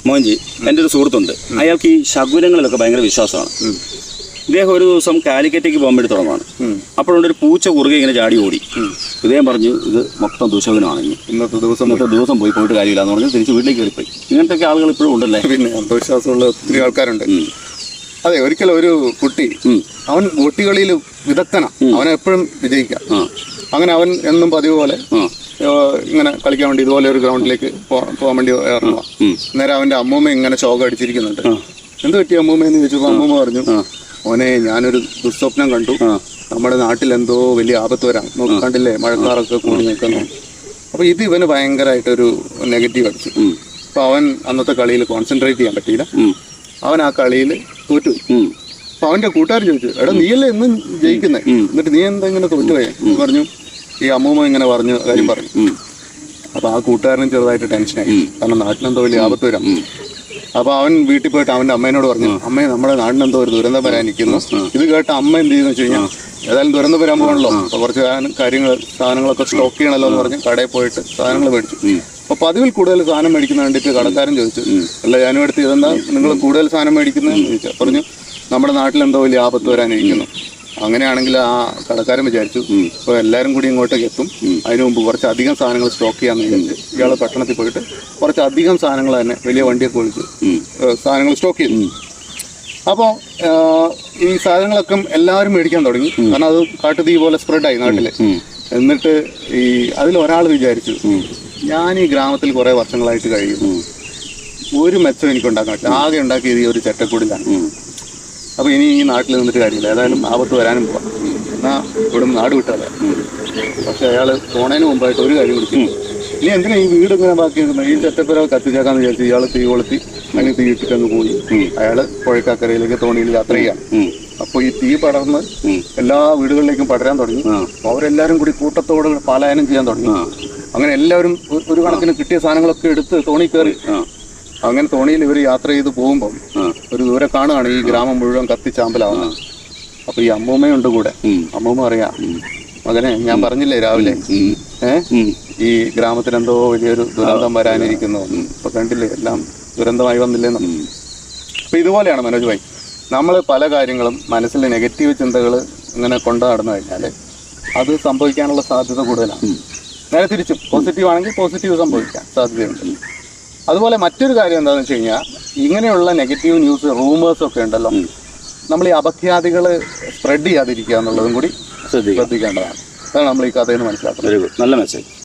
മോഹൻജി, എൻ്റെ ഒരു സുഹൃത്തുണ്ട്. അയാൾക്ക് ഈ ശകുനങ്ങളിലൊക്കെ ഭയങ്കര വിശ്വാസമാണ്. ഇദ്ദേഹം ഒരു ദിവസം കാലിക്കറ്റേക്ക് പോകാൻ വേണ്ടി തുടങ്ങുകയാണ്. അപ്പോഴൊരു പൂച്ച കുറുകെ ഇങ്ങനെ ചാടി ഓടി. ഇദ്ദേഹം പറഞ്ഞു ഇത് മൊത്തം ദുശകുനമാണ്, ഇന്നത്തെ ദിവസം പോയിട്ട് കാര്യമില്ല എന്ന് പറഞ്ഞ് തിരിച്ച് വീട്ടിലേക്ക് കയറിപ്പോയി. ഇങ്ങനത്തെ ആളുകൾ ഇപ്പോഴും ഉണ്ടല്ലേ? പിന്നെ അന്ധവിശ്വാസമുള്ള ഒത്തിരി ആൾക്കാരുണ്ട്. അതെ, ഒരിക്കലും ഒരു കുട്ടി, അവൻ ഗോട്ടികളിയിൽ വിദഗ്ധനാണ്, അവനെ എപ്പോഴും വിജയിക്കാം. അങ്ങനെ അവൻ എന്നും പതിവ് പോലെ ഇങ്ങനെ കളിക്കാൻ വേണ്ടി ഇതുപോലെ ഒരു ഗ്രൗണ്ടിലേക്ക് പോകാൻ വേണ്ടി ഇറങ്ങുക. നേരെ അവന്റെ അമ്മൂമ്മ ഇങ്ങനെ ശോകം അടിച്ചിരിക്കുന്നുണ്ട്. എന്ത് പറ്റി അമ്മൂമ്മയെന്ന് ചോദിച്ചപ്പോൾ അമ്മൂമ്മ പറഞ്ഞു, മോനെ ഞാനൊരു ദുസ്വപ്നം കണ്ടു, നമ്മുടെ നാട്ടിൽ എന്തോ വലിയ ആപത്ത് വരാം, കണ്ടില്ലേ മഴക്കാറൊക്കെ കൂടി നിൽക്കുന്നു. അപ്പൊ ഇത് ഇവന് ഭയങ്കരമായിട്ടൊരു നെഗറ്റീവ് അടിച്ചു. അപ്പൊ അവൻ അന്നത്തെ കളിയിൽ കോൺസെൻട്രേറ്റ് ചെയ്യാൻ പറ്റിയില്ല. അവൻ ആ കളിയിൽ തോറ്റു. അപ്പൊ അവന്റെ കൂട്ടുകാരൻ ചോദിച്ചു, എടാ നീയല്ലേ എന്നും ജയിക്കുന്നേ, എന്നിട്ട് നീ എന്താ ഇങ്ങനെ തോറ്റുപോയെ പറഞ്ഞു. ഈ അമ്മൂമ്മ ഇങ്ങനെ കാര്യം പറഞ്ഞു. അപ്പൊ ആ കൂട്ടുകാരനും ചെറുതായിട്ട് ടെൻഷനായി, കാരണം നാട്ടിലെന്തോ വലിയ ആപത്ത് വരാം. അപ്പൊ അവൻ വീട്ടിൽ പോയിട്ട് അവന്റെ അമ്മേനോട് പറഞ്ഞു, അമ്മയെ നമ്മുടെ നാടിനെന്തോ ഒരു ദുരന്തം വരാനിരിക്കുന്നു. ഇത് കേട്ട അമ്മ എന്ത് ചെയ്യുന്ന വെച്ച് കഴിഞ്ഞാൽ, ഏതായാലും ദുരന്തം വരാൻ പോകണല്ലോ, അപ്പൊ കുറച്ച് സാധനങ്ങളൊക്കെ സ്റ്റോക്ക് ചെയ്യണല്ലോ എന്ന് പറഞ്ഞ് കടയിൽ പോയിട്ട് സാധനങ്ങൾ മേടിച്ചു. അപ്പൊ പതിവിൽ കൂടുതൽ സാധനം മേടിക്കുന്ന കണ്ടിട്ട് കടക്കാരൻ ചോദിച്ചു, അല്ല ഞാനും എടുത്ത് ഇതെന്താ നിങ്ങൾ കൂടുതൽ സാധനം മേടിക്കുന്നതെന്ന് ചോദിച്ചാൽ പറഞ്ഞു, നമ്മുടെ നാട്ടിലെന്തോ വലിയ ആപത്ത് വരാനിരിക്കുന്നു. അങ്ങനെയാണെങ്കിൽ ആ കടക്കാരൻ വിചാരിച്ചു ഇപ്പോൾ എല്ലാവരും കൂടി ഇങ്ങോട്ടേക്ക് എത്തും, അതിനു മുമ്പ് കുറച്ചധികം സാധനങ്ങൾ സ്റ്റോക്ക് ചെയ്യാമെന്ന് വിചാരിച്ചു ഇയാൾ പട്ടണത്തിൽ പോയിട്ട് കുറച്ചധികം സാധനങ്ങൾ തന്നെ വലിയ വണ്ടിയൊക്കെ വിളിച്ച് സാധനങ്ങൾ സ്റ്റോക്ക് ചെയ്തു. അപ്പോൾ ഈ സാധനങ്ങളൊക്കെ എല്ലാവരും മേടിക്കാൻ തുടങ്ങി, കാരണം അത് കാട്ടുതീ പോലെ സ്പ്രെഡായി നാട്ടില്. എന്നിട്ട് ഈ അതിലൊരാൾ വിചാരിച്ചു, ഞാൻ ഈ ഗ്രാമത്തിൽ കുറേ വർഷങ്ങളായിട്ട് കഴിയുന്നു, ഒരു മെച്ചം എനിക്ക് ഉണ്ടാക്കാൻ പറ്റില്ല, ആകെ ഉണ്ടാക്കിയത് ഈ ഒരു ചെറ്റക്കൂടിലാണ്. അപ്പോൾ ഇനി ഈ നാട്ടിൽ നിന്നിട്ട് കാര്യമില്ല, ഏതായാലും ആപത്ത് വരാനും പോവാം, എന്നാൽ ഇവിടെ നിന്ന് നാട് വിട്ടാലേ. പക്ഷെ അയാൾ പോണതിന് മുമ്പായിട്ട് ഒരു കാര്യം കൊടുത്തു, ഇനി എന്തിനാ ഈ വീട് ഇങ്ങനെ ബാക്കി നിൽക്കുന്നത്, ഈ ചെറ്റപ്പുര കത്തിച്ചേക്കാന്ന് വിചാരിച്ചു ഇയാൾ തീ കൊളുത്തി അതിന് തീ ഇട്ടിട്ടങ്ങ് പോയി. അയാൾ പുഴക്കക്കരയിലേക്ക് തോണിയിൽ യാത്ര ചെയ്യാം. അപ്പോൾ ഈ തീ പടർന്ന് എല്ലാ വീടുകളിലേക്കും പടരാൻ തുടങ്ങി. അവരെല്ലാവരും കൂടി കൂട്ടത്തോട് പലായനം ചെയ്യാൻ തുടങ്ങി. അങ്ങനെ എല്ലാവരും ഒരു കണക്കിന് കിട്ടിയ സാധനങ്ങളൊക്കെ എടുത്ത് തോണി കയറി. അങ്ങനെ തോണിയിൽ ഇവർ യാത്ര ചെയ്ത് പോകുമ്പോൾ ഒരു ദൂരെ കാണുകയാണ് ഈ ഗ്രാമം മുഴുവൻ കത്തിച്ചാമ്പലാവുന്നത്. അപ്പൊ ഈ അമ്മൂമ്മയുണ്ട് കൂടെ. അമ്മൂമ്മ അറിയാം, മകനെ ഞാൻ പറഞ്ഞില്ലേ രാവിലെ ഈ ഗ്രാമത്തിൽ എന്തോ വലിയൊരു ദുരന്തം വരാനിരിക്കുന്നു, ഇപ്പൊ കണ്ടില്ലേ എല്ലാം ദുരന്തമായി വന്നില്ലേന്നും. അപ്പൊ ഇതുപോലെയാണ് മനോജ് ഭായി, നമ്മൾ പല കാര്യങ്ങളും മനസ്സിലെ നെഗറ്റീവ് ചിന്തകൾ ഇങ്ങനെ കൊണ്ടു നടന്നു കഴിഞ്ഞാൽ അത് സംഭവിക്കാനുള്ള സാധ്യത കൂടുതലാണ്. നേരെ തിരിച്ചും പോസിറ്റീവ് ആണെങ്കിൽ പോസിറ്റീവ് സംഭവിക്കാൻ സാധ്യതയുണ്ട്. അതുപോലെ മറ്റൊരു കാര്യം എന്താണെന്ന് വെച്ച് കഴിഞ്ഞാൽ, ഇങ്ങനെയുള്ള നെഗറ്റീവ് ന്യൂസ് റൂമേഴ്സ് ഒക്കെ ഉണ്ടല്ലോ, നമ്മൾ ഈ അപഖ്യാതികൾ സ്പ്രെഡ് ചെയ്യാതിരിക്കുക എന്നുള്ളതും കൂടി ശ്രദ്ധിക്കേണ്ടതാണ്. അതാണ് നമ്മൾ ഈ കഥയിൽ നിന്ന് മനസ്സിലാക്കുന്നത്. നല്ല മെസ്സേജ്.